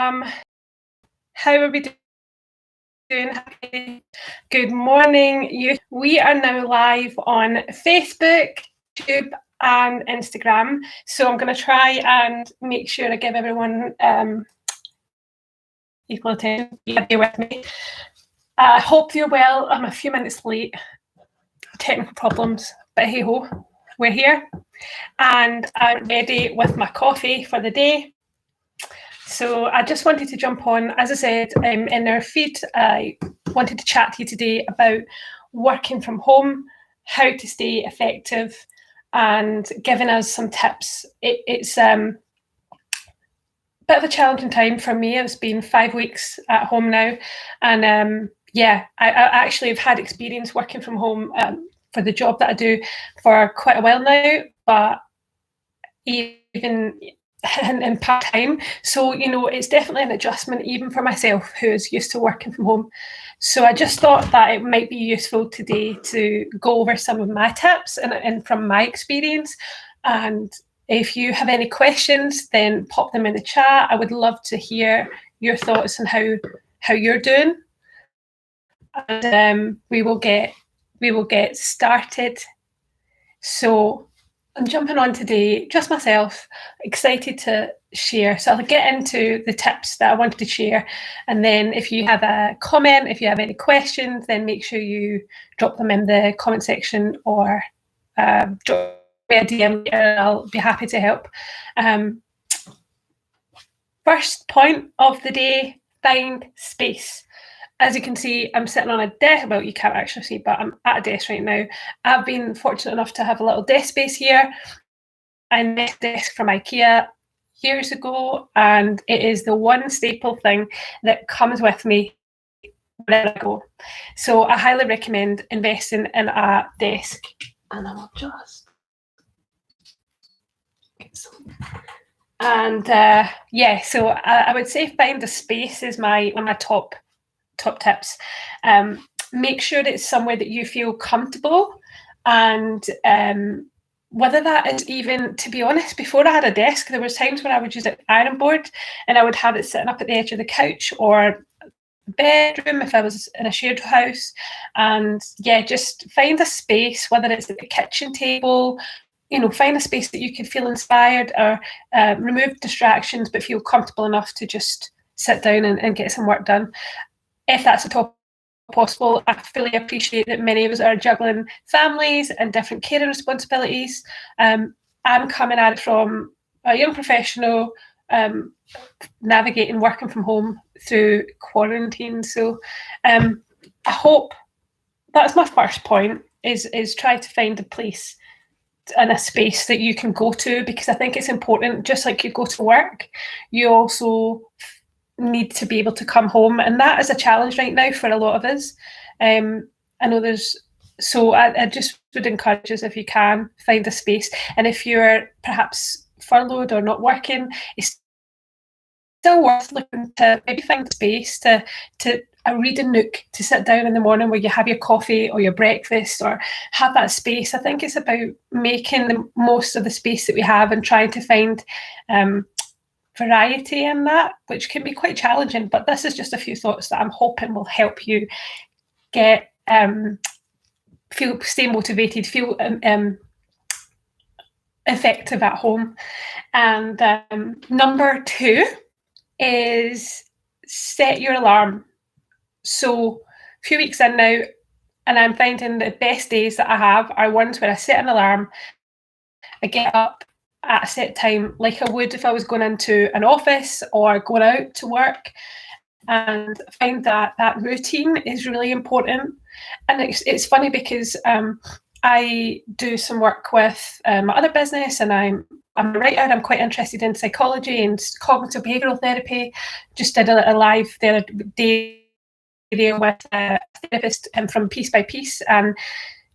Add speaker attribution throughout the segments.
Speaker 1: How are we doing? Good morning. We are now live on Facebook, YouTube, and Instagram. So I'm going to try and make sure I give everyone equal attention. Bear with me. I hope you're well. I'm a few minutes late. Technical problems, but hey ho, we're here. And I'm ready with my coffee for the day. So I just wanted to jump on, as I said, in our feed, I wanted to chat to you today about working from home, how to stay effective, and giving us some tips. It's a bit of a challenging time for me. It's been 5 weeks at home now, and I actually have had experience working from home for the job that I do for quite a while now, but even in part-time. So, it's definitely an adjustment even for myself who's used to working from home. So I just thought that it might be useful today to go over some of my tips and from my experience. And if you have any questions, then pop them in the chat. I would love to hear your thoughts on how you're doing. And we will get started. So I'm jumping on today, just myself, excited to share. So I'll get into the tips that I wanted to share. And then if you have a comment, if you have any questions, then make sure you drop them in the comment section or drop me a DM. I'll be happy to help. First point of the day, find space. As you can see, I'm sitting on a desk. Well, you can't actually see, but I'm at a desk right now. I've been fortunate enough to have a little desk space here. I made a desk from IKEA years ago, and it is the one staple thing that comes with me wherever I go. So I highly recommend investing in a desk. And I will just get some. And so I would say find a space is one of my top tips. Make sure it's somewhere that you feel comfortable, and whether that is even, to be honest, before I had a desk, there was times when I would use an iron board and I would have it sitting up at the edge of the couch or bedroom if I was in a shared house. And just find a space, whether it's at the kitchen table, find a space that you can feel inspired, or remove distractions but feel comfortable enough to just sit down and get some work done. If that's at all possible, I fully appreciate that many of us are juggling families and different caring responsibilities. I'm coming at it from a young professional, navigating working from home through quarantine. So I hope that's my first point, is try to find a place and a space that you can go to, because I think it's important. Just like you go to work, you also need to be able to come home, and that is a challenge right now for a lot of us. I know I just would encourage us, if you can, find a space. And if you're perhaps furloughed or not working, it's still worth looking to maybe find a space to a reading nook to sit down in the morning where you have your coffee or your breakfast, or have that space. I think it's about making the most of the space that we have and trying to find variety in that, which can be quite challenging. But this is just a few thoughts that I'm hoping will help you get stay motivated, feel effective at home. And number 2 is set your alarm. So a few weeks in now, and I'm finding the best days that I have are ones where I set an alarm, I get up at a set time like I would if I was going into an office or going out to work, and I find that routine is really important. And it's funny because I do some work with my other business, and I'm a writer. I'm quite interested in psychology and cognitive behavioural therapy. Just did a live the other day with a therapist from Piece by Piece, and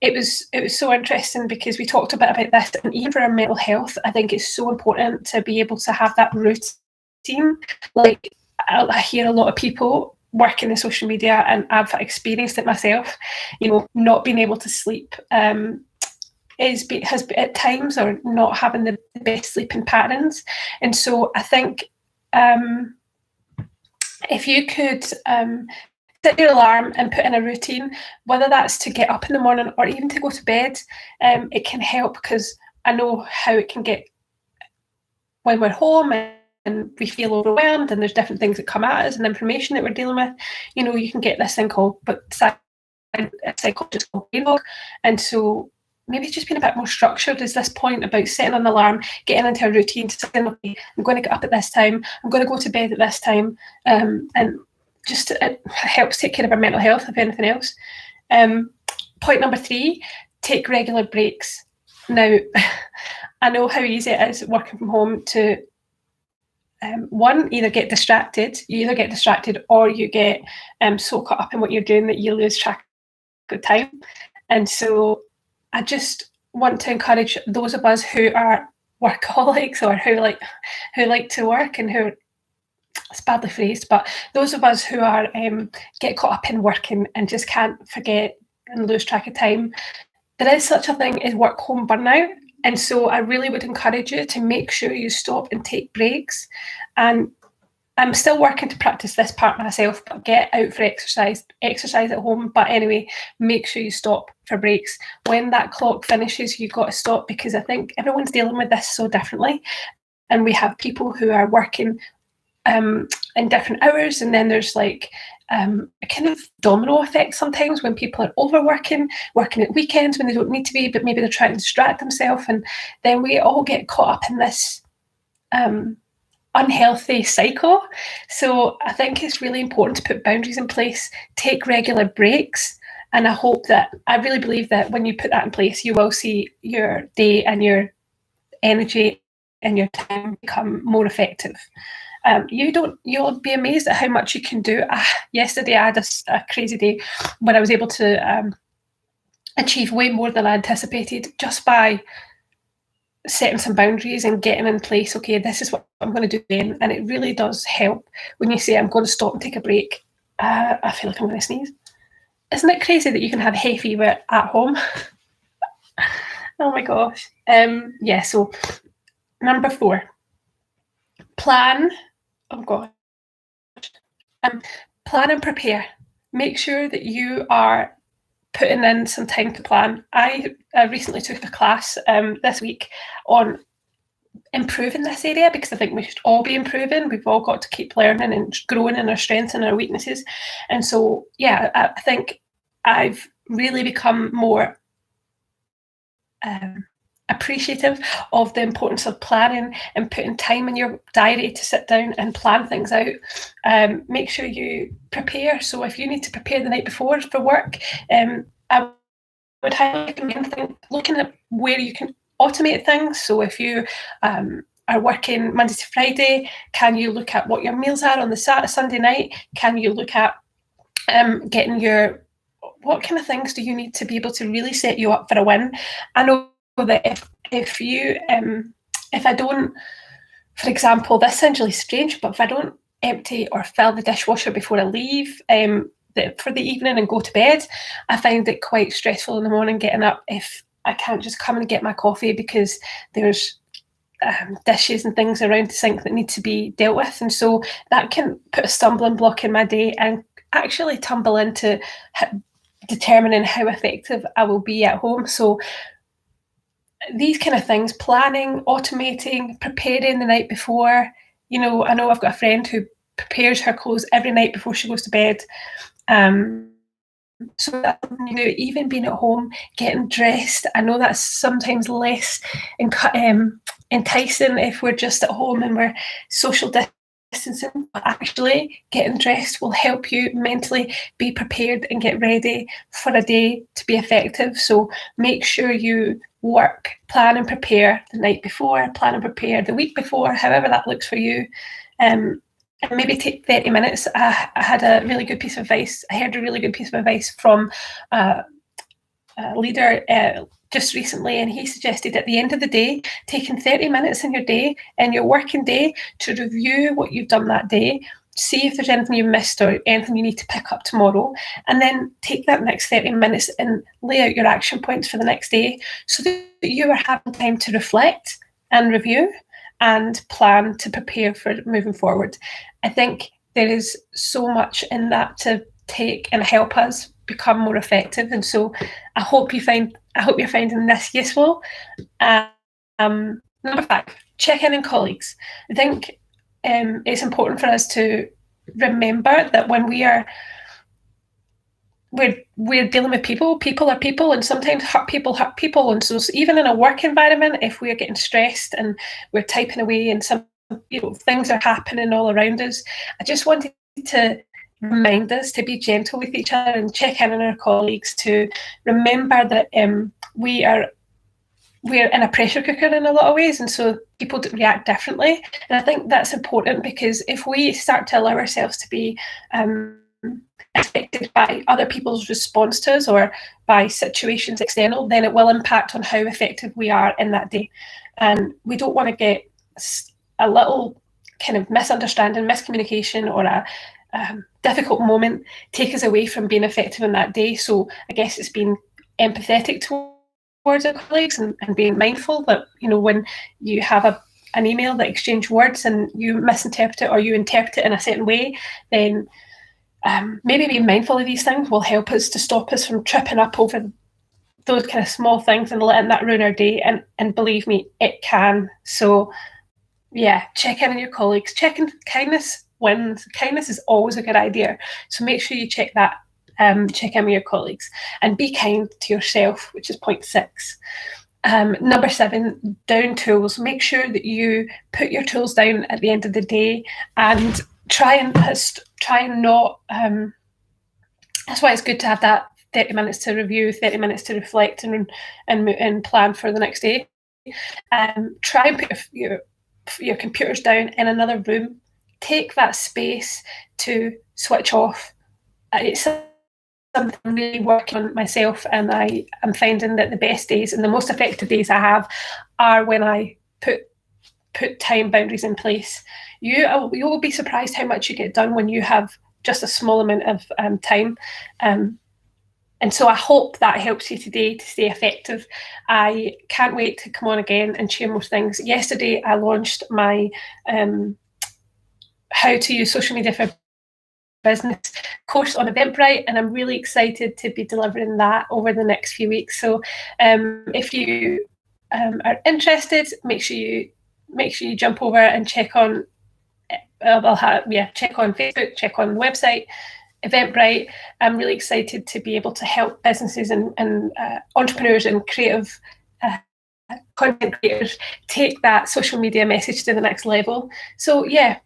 Speaker 1: it was so interesting because we talked a bit about this. And even for our mental health, I think it's so important to be able to have that routine. Like, I hear a lot of people working in social media, and I've experienced it myself, not being able to sleep has at times, or not having the best sleeping patterns. And so I think if you could set your alarm and put in a routine, whether that's to get up in the morning or even to go to bed, it can help, because I know how it can get when we're home and we feel overwhelmed and there's different things that come at us and information that we're dealing with. You can get this thing called psychologist called brain fog. And so maybe just being a bit more structured is this point about setting an alarm, getting into a routine to saying, okay, I'm going to get up at this time, I'm going to go to bed at this time, and just it helps take care of our mental health, if anything else. Point number 3, take regular breaks. Now, I know how easy it is working from home to one, either get distracted. You either get distracted or you get so caught up in what you're doing that you lose track of time. And so I just want to encourage those of us who are workaholics, or who like to work, and who, it's badly phrased, but those of us who are get caught up in working and just can't forget and lose track of time. There is such a thing as work-home burnout. And so I really would encourage you to make sure you stop and take breaks. And I'm still working to practice this part myself, but get out for exercise at home. But anyway, make sure you stop for breaks. When that clock finishes, you've got to stop, because I think everyone's dealing with this so differently. And we have people who are working in different hours, and then there's like a kind of domino effect sometimes when people are overworking, working at weekends when they don't need to be, but maybe they're trying to distract themselves, and then we all get caught up in this unhealthy cycle. So I think it's really important to put boundaries in place, take regular breaks, and I really believe that when you put that in place, you will see your day and your energy and your time become more effective. You'll be amazed at how much you can do. Yesterday I had a crazy day when I was able to achieve way more than I anticipated, just by setting some boundaries and getting in place. Okay, this is what I'm going to do then. And it really does help when you say, I'm going to stop and take a break. I feel like I'm going to sneeze. Isn't it crazy that you can have hay fever at home? Oh my gosh. So number 4, plan. Oh gosh. Plan and prepare. Make sure that you are putting in some time to plan. I recently took a class this week on improving this area, because I think we should all be improving. We've all got to keep learning and growing in our strengths and our weaknesses. And so, yeah, I think I've really become more appreciative of the importance of planning and putting time in your diary to sit down and plan things out. Make sure you prepare. So if you need to prepare the night before for work, I would highly recommend looking at where you can automate things. So if you are working Monday to Friday, can you look at what your meals are on the Sunday night? Can you look at getting what kind of things do you need to be able to really set you up for a win? I know that if I don't, for example, this sounds really strange, but if I don't empty or fill the dishwasher before I leave for the evening and go to bed, I find it quite stressful in the morning getting up if I can't just come and get my coffee, because there's dishes and things around the sink that need to be dealt with. And so that can put a stumbling block in my day and actually tumble into determining how effective I will be at home. So these kind of things, planning, automating, preparing the night before. I know I've got a friend who prepares her clothes every night before she goes to bed. So that, even being at home, getting dressed, I know that's sometimes less enticing if we're just at home and we're social distancing, but actually getting dressed will help you mentally be prepared and get ready for a day to be effective. So make sure you plan and prepare the night before, plan and prepare the week before, however that looks for you. And maybe take 30 minutes. I heard a really good piece of advice from a leader just recently, and he suggested at the end of the day, taking 30 minutes in your working day, to review what you've done that day, see if there's anything you missed or anything you need to pick up tomorrow, and then take that next 30 minutes and lay out your action points for the next day, so that you are having time to reflect and review and plan to prepare for moving forward. I think there is so much in that to take and help us become more effective. And so I hope you're finding this useful. Number 5, check in on colleagues. I think it's important for us to remember that when we're dealing with people are people, and sometimes hurt people. And so even in a work environment, if we're getting stressed and we're typing away and some things are happening all around us, I just wanted to remind us to be gentle with each other and check in on our colleagues, to remember that we're in a pressure cooker in a lot of ways, and so people react differently. And I think that's important, because if we start to allow ourselves to be affected by other people's response to us or by situations external, then it will impact on how effective we are in that day. And we don't want to get a little kind of misunderstanding, miscommunication, or a difficult moment take us away from being effective in that day. So I guess it's being empathetic towards our colleagues and being mindful that, when you have an email that exchange words and you misinterpret it or you interpret it in a certain way, then maybe being mindful of these things will help us to stop us from tripping up over those kind of small things and letting that ruin our day. And believe me, it can. So yeah, check in on your colleagues. Kindness wins. Kindness is always a good idea. So make sure you check in with your colleagues, and be kind to yourself, which is point 6. Number 7, down tools. Make sure that you put your tools down at the end of the day, and try and not. That's why it's good to have that 30 minutes to review, 30 minutes to reflect, and plan for the next day. Try and put your computers down in another room. Take that space to switch off. It's something I'm really working on myself, and I am finding that the best days and the most effective days I have are when I put time boundaries in place. You will be surprised how much you get done when you have just a small amount of time. And so I hope that helps you today to stay effective. I can't wait to come on again and share more things. Yesterday, I launched my how to use social media for business course on Eventbrite, and I'm really excited to be delivering that over the next few weeks. So if you are interested, make sure you jump over and check on check on Facebook, check on the website, Eventbrite. I'm really excited to be able to help businesses and entrepreneurs and creative content creators take that social media message to the next level. So yeah,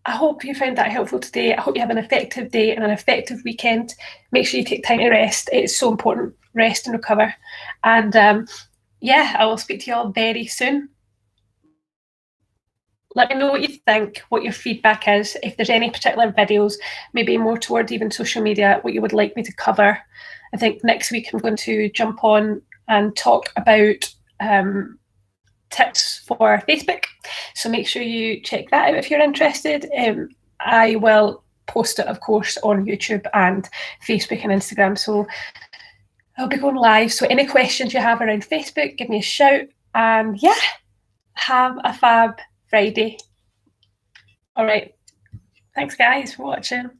Speaker 1: I hope you found that helpful today. I hope you have an effective day and an effective weekend. Make sure you take time to rest. It's so important. Rest and recover. And I will speak to you all very soon. Let me know what you think, what your feedback is, if there's any particular videos, maybe more towards even social media, what you would like me to cover. I think next week I'm going to jump on and talk about tips for Facebook. So make sure you check that out if you're interested. I will post it, of course, on YouTube and Facebook and Instagram. So I'll be going live. So any questions you have around Facebook, give me a shout. And yeah, have a fab Friday. All right. Thanks, guys, for watching.